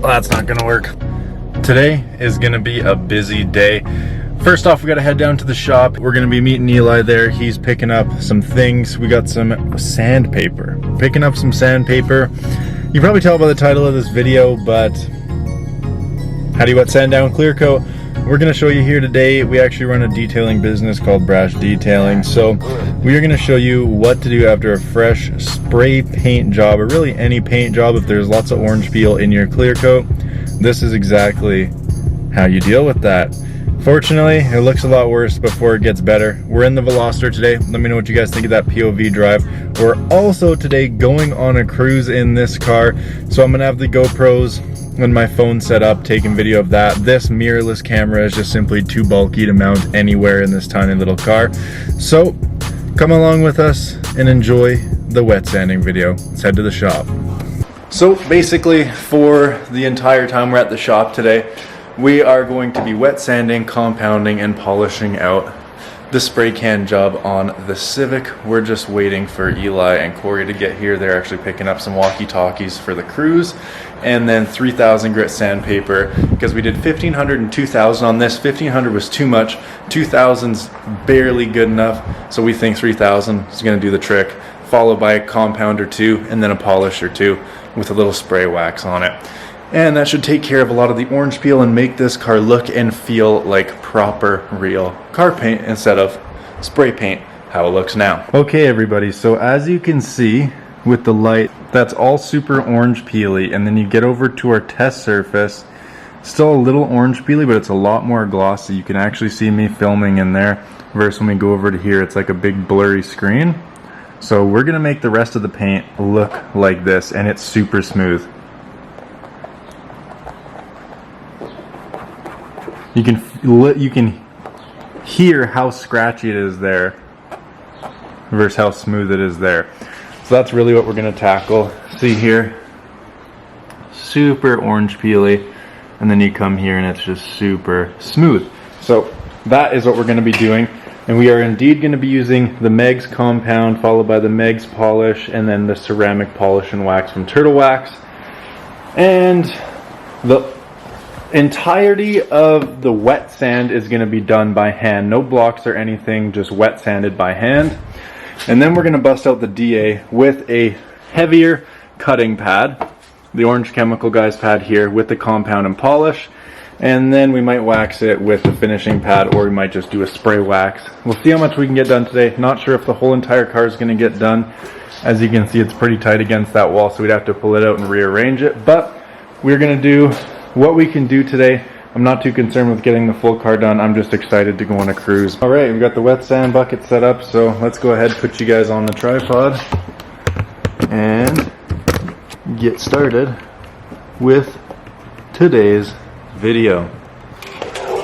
that's not gonna work. Today is gonna be a busy day. First off, we gotta head down to the shop. We're gonna be meeting Eli there. He's picking up some things. We got some sandpaper. Picking up some sandpaper. You can probably tell by the title of this video, but how do you wet sand down clear coat? We're gonna show you here today. We actually run a detailing business called Brash Detailing. So we are gonna show you what to do after a fresh spray paint job, or really any paint job. If there's lots of orange peel in your clear coat, this is exactly how you deal with that. Fortunately, it looks a lot worse before it gets better. We're in the Veloster today. Let me know what you guys think of that POV drive. We're also today going on a cruise in this car. So I'm gonna have the GoPros and my phone set up, taking video of that. This mirrorless camera is just simply too bulky to mount anywhere in this tiny little car. So come along with us and enjoy the wet sanding video. Let's head to the shop. So basically, for the entire time we're at the shop today, we are going to be wet sanding, compounding, and polishing out the spray can job on the Civic. We're just waiting for Eli and Corey to get here. They're actually picking up some walkie-talkies for the cruise, and then 3,000 grit sandpaper, because we did 1,500 and 2,000 on this. 1,500 was too much, 2,000's barely good enough, so we think 3,000 is going to do the trick, followed by a compound or two, and then a polish or two with a little spray wax on it. And that should take care of a lot of the orange peel and make this car look and feel like proper real car paint instead of spray paint, how it looks now. Okay everybody, so as you can see with the light, that's all super orange peely, and then you get over to our test surface, still a little orange peely, but it's a lot more glossy. You can actually see me filming in there, versus when we go over to here, it's like a big blurry screen. So we're gonna make the rest of the paint look like this, and it's super smooth. You can hear how scratchy it is there versus how smooth it is there. So that's really what we're going to tackle. See here, super orange peely, and then you come here and it's just super smooth. So that is what we're going to be doing, and we are indeed going to be using the Meg's compound followed by the Meg's polish, and then the ceramic polish and wax from Turtle Wax. And the entirety of the wet sand is going to be done by hand. No blocks or anything, just wet sanded by hand. And then we're going to bust out the DA with a heavier cutting pad, the Orange Chemical Guys pad here, with the compound and polish. And then we might wax it with the finishing pad, or we might just do a spray wax. We'll see how much we can get done today. Not sure if the whole entire car is going to get done. As you can see, it's pretty tight against that wall, so we'd have to pull it out and rearrange it. But we're going to do what we can do today. I'm not too concerned with getting the full car done. I'm just excited to go on a cruise. All right, we've got the wet sand bucket set up, so let's go ahead and put you guys on the tripod and get started with today's video.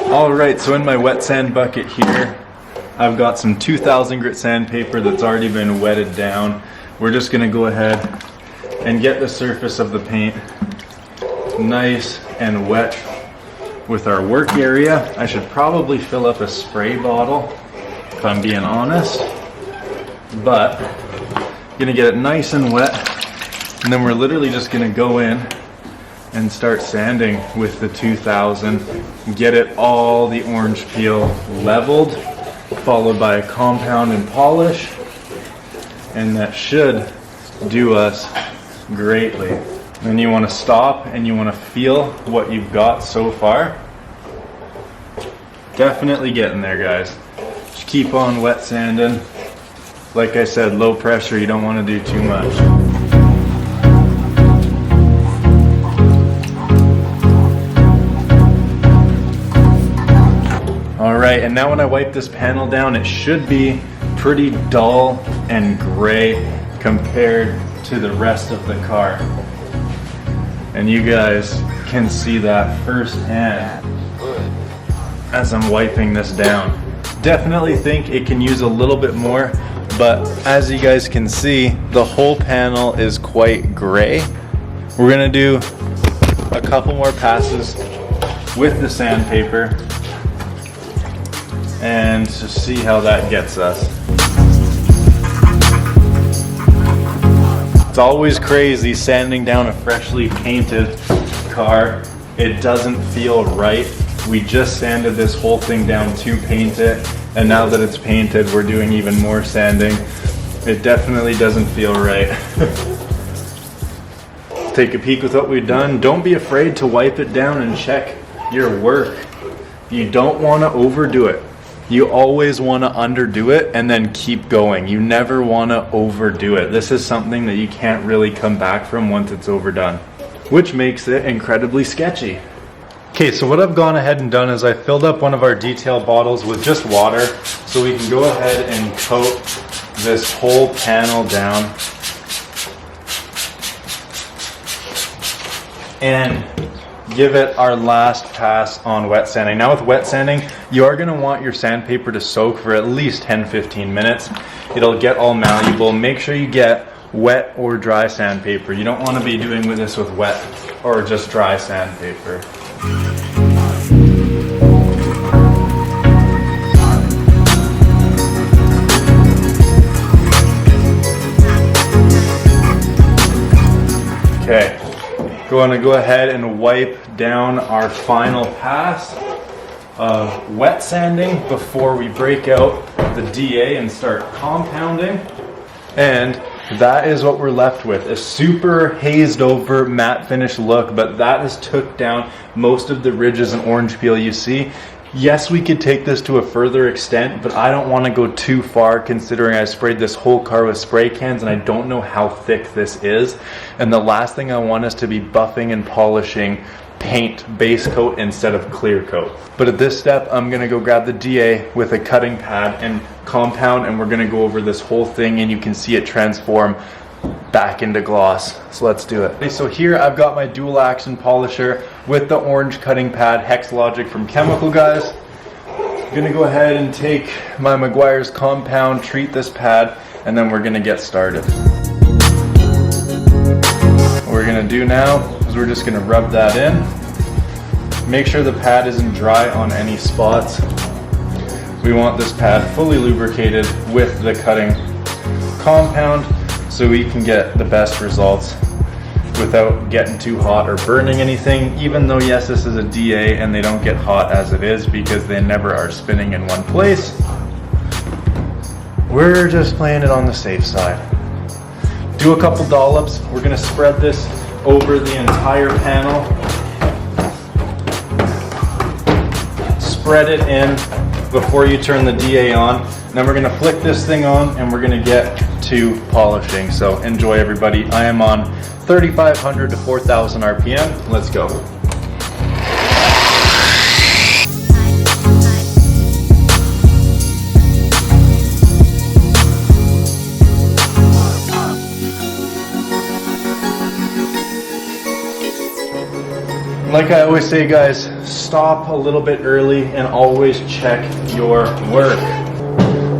All right, so in my wet sand bucket here, I've got some 2,000 grit sandpaper that's already been wetted down. We're just gonna go ahead and get the surface of the paint nice and wet with our work area. I should probably fill up a spray bottle if I'm being honest, but gonna get it nice and wet, and then we're literally just gonna go in and start sanding with the 2,000, get it all the orange peel leveled, followed by a compound and polish, and that should do us greatly. Then you want to stop and you want to feel what you've got so far. Definitely getting there, guys. Just keep on wet sanding. Like I said, low pressure, you don't want to do too much. Alright, and now when I wipe this panel down, it should be pretty dull and gray compared to the rest of the car. And you guys can see that firsthand as I'm wiping this down. Definitely think it can use a little bit more, but as you guys can see, the whole panel is quite gray. We're gonna do a couple more passes with the sandpaper and to see how that gets us. It's always crazy sanding down a freshly painted car. It doesn't feel right. We just sanded this whole thing down to paint it, and now that it's painted, we're doing even more sanding. It definitely doesn't feel right. Take a peek with what we've done. Don't be afraid to wipe it down and check your work. You don't want to overdo it. You always want to underdo it and then keep going. You never want to overdo it. This is something that you can't really come back from once it's overdone, which makes it incredibly sketchy. Okay, so what I've gone ahead and done is I filled up one of our detail bottles with just water so we can go ahead and coat this whole panel down and give it our last pass on wet sanding. Now with wet sanding, you are going to want your sandpaper to soak for at least 10-15 minutes. It'll get all malleable. Make sure you get wet or dry sandpaper. You don't want to be doing this with wet or just dry sandpaper. Okay. Going to go ahead and wipe down our final pass of wet sanding before we break out the DA and start compounding. And that is what we're left with, a super hazed over matte finish look, but that has took down most of the ridges and orange peel you see. Yes, we could take this to a further extent, but I don't want to go too far considering I sprayed this whole car with spray cans and I don't know how thick this is. And the last thing I want is to be buffing and polishing paint base coat instead of clear coat. But at this step, I'm going to go grab the DA with a cutting pad and compound, and we're going to go over this whole thing and you can see it transform back into gloss. So let's do it. Okay, so here I've got my dual action polisher with the orange cutting pad, Hex Logic from Chemical Guys. I'm gonna go ahead and take my Meguiar's compound, treat this pad, and then we're gonna get started. What we're gonna do now is we're just gonna rub that in. Make sure the pad isn't dry on any spots. We want this pad fully lubricated with the cutting compound so we can get the best results without getting too hot or burning anything, even though yes, this is a DA and they don't get hot as it is because they never are spinning in one place. We're just playing it on the safe side. Do a couple dollops. We're gonna spread this over the entire panel. Spread it in before you turn the DA on. Then we're gonna flick this thing on and we're gonna get to polishing. So enjoy everybody. I am on 3,500 to 4,000 RPM. Let's go. Like I always say, guys, stop a little bit early and always check your work.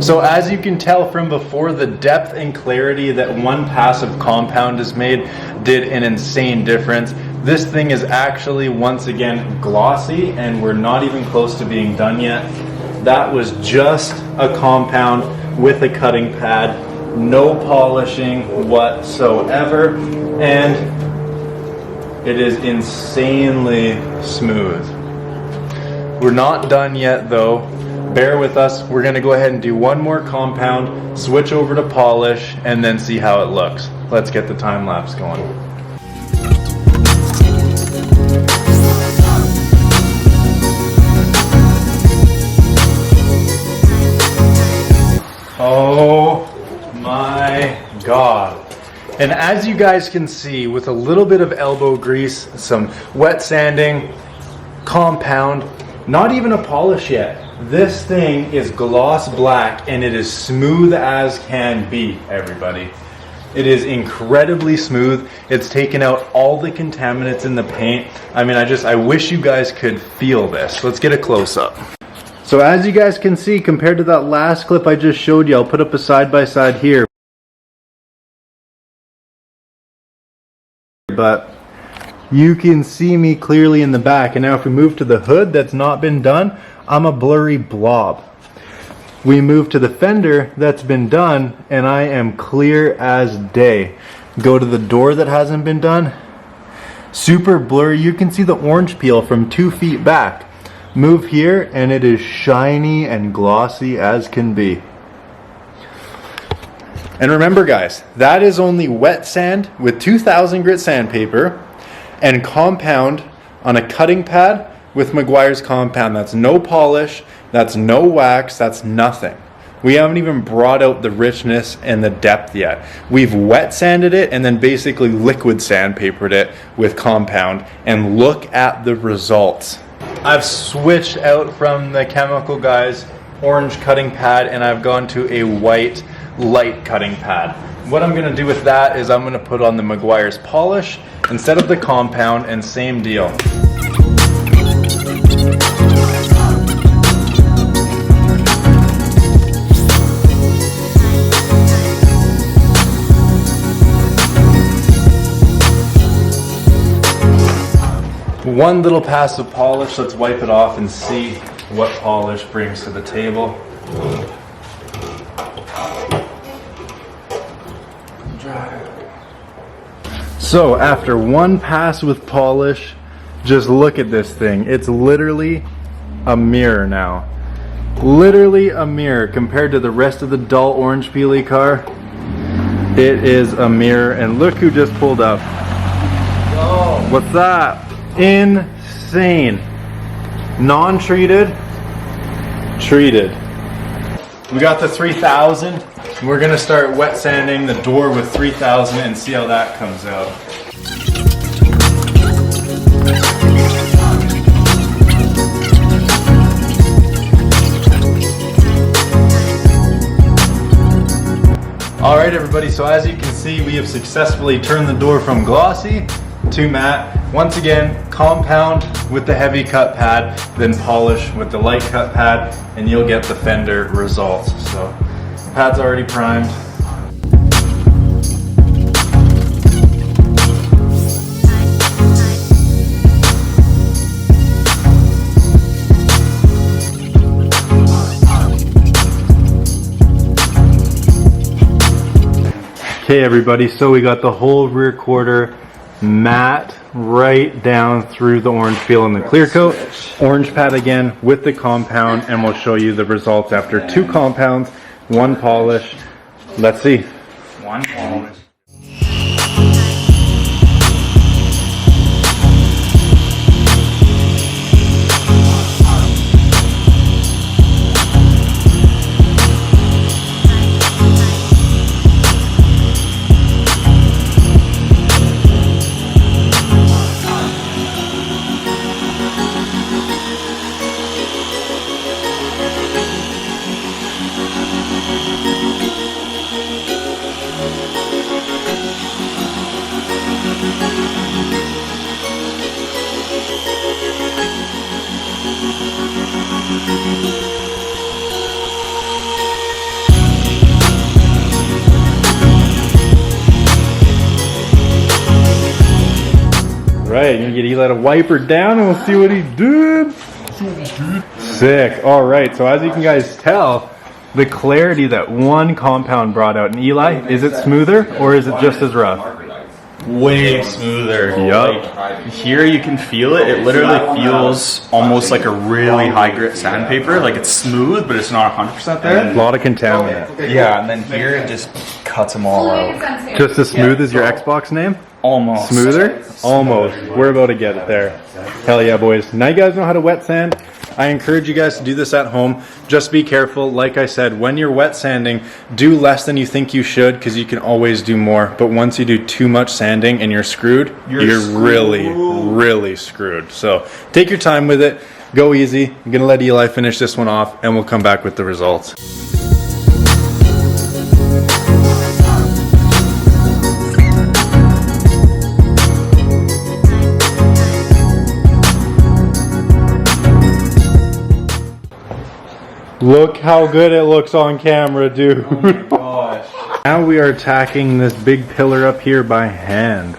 So as you can tell from before, the depth and clarity that one pass of compound has made did an insane difference. This thing is actually once again glossy and we're not even close to being done yet. That was just a compound with a cutting pad, no polishing whatsoever, and it is insanely smooth. We're not done yet though. Bear with us. We're going to go ahead and do one more compound, switch over to polish, and then see how it looks. Let's get the time lapse going. Oh my God. And as you guys can see, with a little bit of elbow grease, some wet sanding, compound, not even a polish yet. This thing is gloss black and it is smooth as can be, everybody. It is incredibly smooth. It's taken out all the contaminants in the paint. I mean, I wish you guys could feel this. Let's get a close up. So as you guys can see, compared to that last clip I just showed you, I'll put up a side-by-side here. But you can see me clearly in the back. And now if we move to the hood that's not been done, I'm a blurry blob. We move to the fender that's been done and I am clear as day. Go to the door that hasn't been done. super blurry. You can see the orange peel from 2 feet back. Move here and it is shiny and glossy as can be. And remember guys, that is only wet sand with 2000 grit sandpaper and compound on a cutting pad with Meguiar's compound. That's no polish, that's no wax, that's nothing. We haven't even brought out the richness and the depth yet. We've wet sanded it and then basically liquid sandpapered it with compound, and look at the results. I've switched out from the chemical guys orange cutting pad and I've gone to a white light cutting pad. What I'm going to do with that is I'm going to put on the Meguiar's polish instead of the compound, and same deal. One little pass of polish, let's wipe it off and see what polish brings to the table. So after one pass with polish, just look at this thing. It's literally a mirror now. Literally a mirror compared to the rest of the dull orange peely car. It is a mirror, and look who just pulled up. Oh. What's that? Insane. Non-treated, treated. We got the 3000. We're gonna start wet sanding the door with 3000 and see how that comes out. All right, everybody, so as you can see, we have successfully turned the door from glossy to matte. Once again, compound with the heavy cut pad, then polish with the light cut pad, and you'll get the fender results. So, the pad's already primed. Okay, everybody, so we got the whole rear quarter matte right down through the orange peel and the clear coat. Orange pad again with the compound, and we'll show you the results after 2 compounds, 1 polish. Let's see. 1 polish. Right, you're gonna get Eli to wipe her down and we'll see what he did. Sick. All right, so as you can guys tell, the clarity that one compound brought out. And Eli, is it smoother or is it just as rough? Way smoother. Yup. Like, here you can feel it. It literally feels almost like a really high grit sandpaper. Like it's smooth, but it's not 100% there. A lot of contaminant. Yeah, and then here it just cuts them all out. Just as smooth as your Xbox name? Almost. Smoother? Almost. We're about to get it there. Hell yeah, boys. Now you guys know how to wet sand. I encourage you guys to do this at home. Just be careful. Like I said, when you're wet sanding, do less than you think you should, because you can always do more. But once you do too much sanding and you're screwed, you're really, really screwed. So take your time with it. Go easy. I'm going to let Eli finish this one off, and we'll come back with the results. Look how good it looks on camera, dude. Oh my gosh. Now we are tacking this big pillar up here by hand.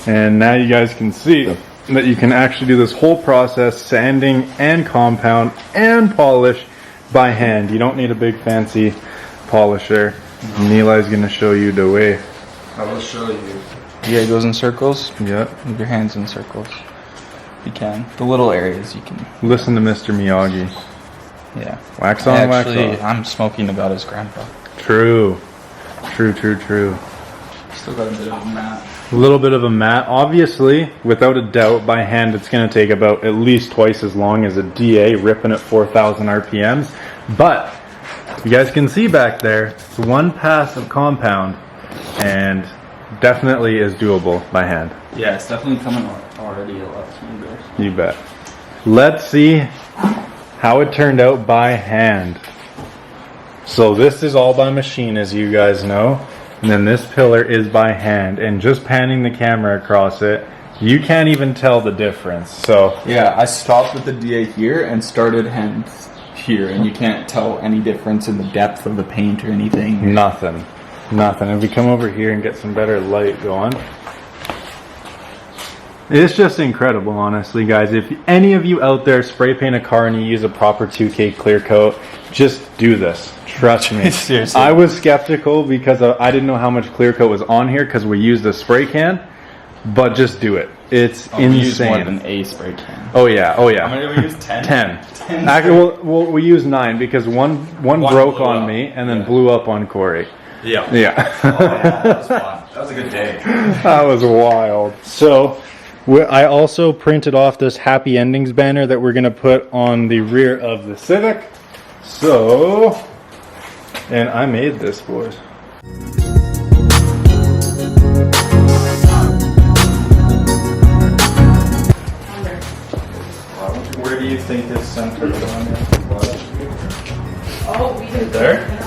And now you guys can see that you can actually do this whole process, sanding and compound and polish by hand. You don't need a big fancy polisher. And Eli's gonna show you the way. I will show you. Yeah, it goes in circles. Yep. Move your hands in circles. You can. The little areas you can. Listen to Mr. Miyagi. Yeah. Wax on, wax off. I'm smoking about his grandpa. True. True. Still got a bit of a mat. A little bit of a mat. Obviously, without a doubt, by hand it's going to take about at least twice as long as a DA ripping at 4,000 RPMs. But you guys can see back there, it's one pass of compound and definitely is doable by hand. Yeah, it's definitely coming already a lot smoother. You bet. Let's see how it turned out by hand. So this is all by machine, as you guys know. And then this pillar is by hand. And just panning the camera across it, you can't even tell the difference. So yeah, I stopped with the DA here and started hand here, and you can't tell any difference in the depth of the paint or anything. Nothing. If we come over here and get some better light going. It's just incredible, honestly, guys. If any of you out there spray paint a car and you use a proper 2K clear coat, just do this. Trust me. Seriously. I was skeptical because I didn't know how much clear coat was on here because we used a spray can, but just do it. It's insane. We used more than a spray can. Oh yeah. How many did we use? 10? 10. Actually, well, we used 9 because one broke on me and then blew up on Corey. Yeah. Yeah. Oh yeah, that was fun. That was a good day. That was wild. So I also printed off this happy endings banner that we're going to put on the rear of the Civic. So, and I made this, boys. Where do you think this center is on here? Oh, we did There?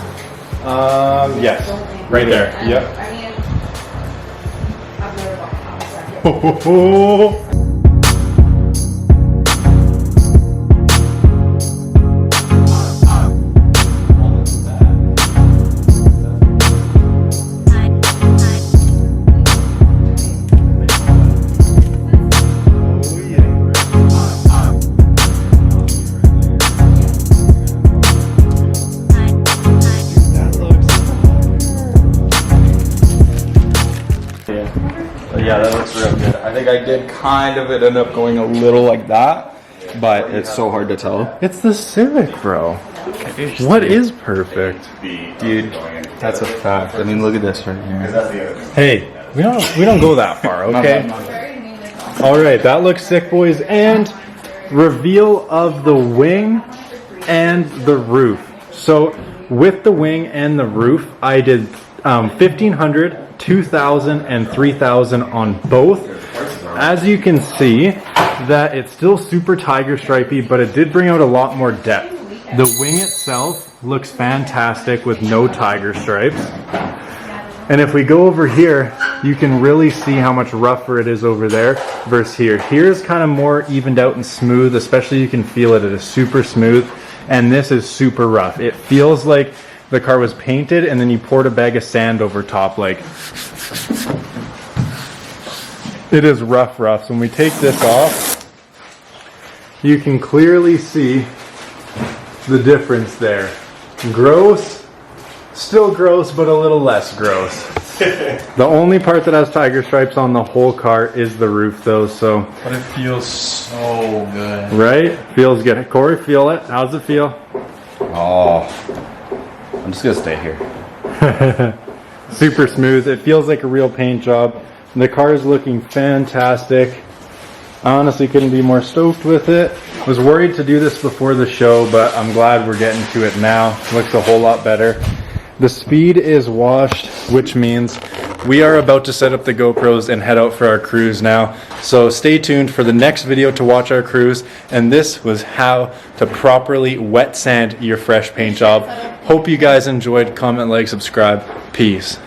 Yes. Right there. Yep. I mean, I've never bought a second. Yeah, that looks real good. I think I did kind of it end up going a little like that, but it's so hard to tell. It's the Civic, bro. What is perfect? Dude, that's a fact. I mean, look at this right here. Hey, we don't go that far, okay? All right, that looks sick, boys. And reveal of the wing and the roof. So with the wing and the roof, I did 1,500, 2,000, and 3,000 on both. As you can see, that it's still super tiger stripey, but it did bring out a lot more depth. The wing itself looks fantastic with no tiger stripes. And if we go over here, you can really see how much rougher it is over there versus here. Here's kind of more evened out and smooth, especially you can feel it. It is super smooth, and this is super rough. It feels like the car was painted and then you poured a bag of sand over top. Like, it is rough. So when we take this off, you can clearly see the difference there. Gross, still gross, but a little less gross. The only part that has tiger stripes on the whole car is the roof though, so. But it feels so good. Right? Feels good. Corey, feel it. How's it feel? Oh, I'm just gonna stay here. Super smooth. It feels like a real paint job. The car is looking fantastic. I honestly couldn't be more stoked with it. Was worried to do this before the show, but I'm glad we're getting to it now. Looks a whole lot better. The speed is washed, which means we are about to set up the GoPros and head out for our cruise now. So stay tuned for the next video to watch our cruise. And this was how to properly wet sand your fresh paint job. Hope you guys enjoyed. Comment, like, subscribe. Peace.